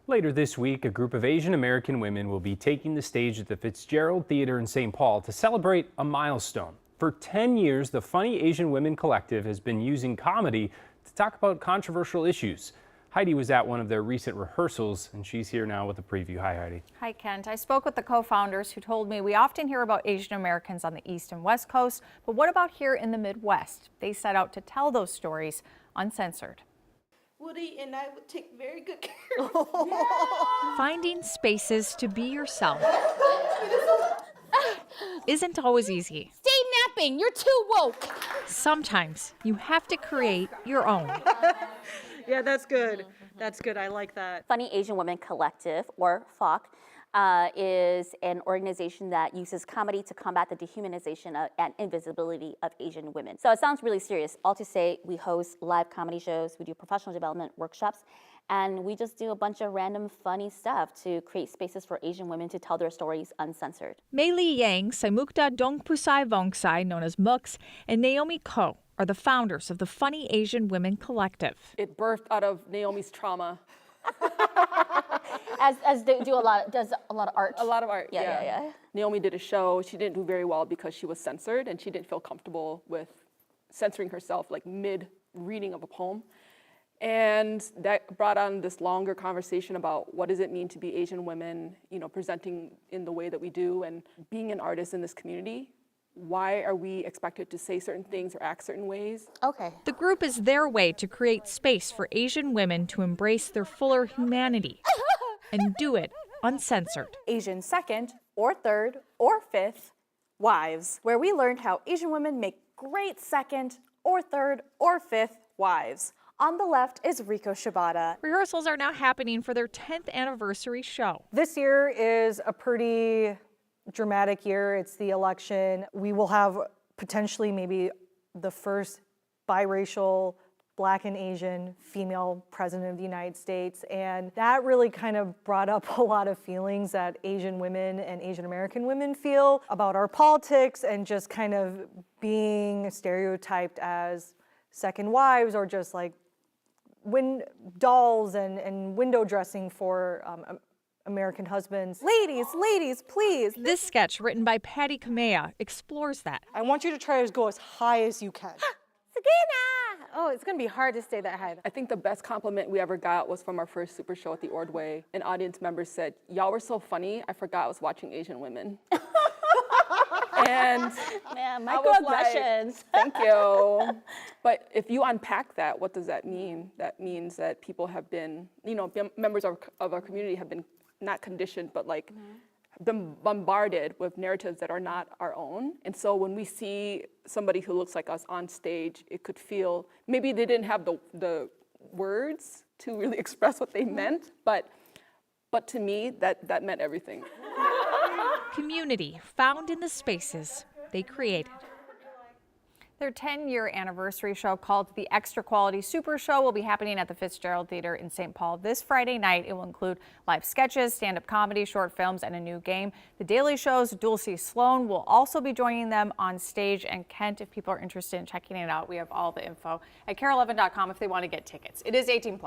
Later this week, a group of Asian American women will be taking the stage at the Fitzgerald Theater in St. Paul to celebrate a milestone. For 10 years, the Funny Asian Women Collective has been using comedy to talk about controversial issues. Heidi was at one of their recent rehearsals, and she's here now with a preview. Hi, Heidi. Hi, Kent. I spoke with the co-founders who told me we often hear about Asian Americans on the East and West Coast, but what about here in the Midwest? They set out to tell those stories uncensored. Woody and I would take very good care of Finding spaces to be yourself isn't always easy. Stay napping, you're too woke. Sometimes you have to create your own. Yeah, that's good. That's good. I like that. Funny Asian Women Collective, or FOC, is an organization that uses comedy to combat the dehumanization and invisibility of Asian women. So it sounds really serious. All to say, we host live comedy shows, we do professional development workshops, and we just do a bunch of random funny stuff to create spaces for Asian women to tell their stories uncensored. Mei Li Yang, Saimukta Dongpusai Vongsai, known as Mooks, and Naomi Ko are the founders of the Funny Asian Women Collective. It birthed out of Naomi's trauma. As they do does a lot of art. A lot of art, Yeah, yeah. yeah, yeah. Naomi did a show. She didn't do very well because she was censored and she didn't feel comfortable with censoring herself, like mid-reading of a poem. And that brought on this longer conversation about what does it mean to be Asian women, presenting in the way that we do and being an artist in this community. Why are we expected to say certain things or act certain ways? Okay. The group is their way to create space for Asian women to embrace their fuller humanity and do it uncensored. Asian second or third or fifth wives, where we learned how Asian women make great second or third or fifth wives. On the left is Riko Shibata. Rehearsals are now happening for their 10th anniversary show. This year is a pretty dramatic year. It's the election. We will have potentially maybe the first biracial Black and Asian female president of the United States. And that really kind of brought up a lot of feelings that Asian women and Asian American women feel about our politics and just kind of being stereotyped as second wives or just like dolls and window dressing for American husbands. Ladies, please. This sketch, written by Patty Kamea, explores that. I want you to try to go as high as you can. Sakina! Oh, it's gonna be hard to stay that high. I think the best compliment we ever got was from our first super show at the Ordway. An audience member said, "Y'all were so funny, I forgot I was watching Asian women." And Man, I was microaggressions. like, thank you. But if you unpack that, what does that mean? That means that people have been, members of our community have been not conditioned, but been bombarded with narratives that are not our own. And so when we see somebody who looks like us on stage, it could feel, maybe they didn't have the words to really express what they meant, but to me, that meant everything. Community found in the spaces they created. Their 10-year anniversary show, called the Extra Quality Super Show, will be happening at the Fitzgerald Theater in St. Paul this Friday night. It will include live sketches, stand-up comedy, short films, and a new game. The Daily Show's Dulcie Sloan will also be joining them on stage. And Kent, if people are interested in checking it out, we have all the info at KARE11.com if they want to get tickets. It is 18+.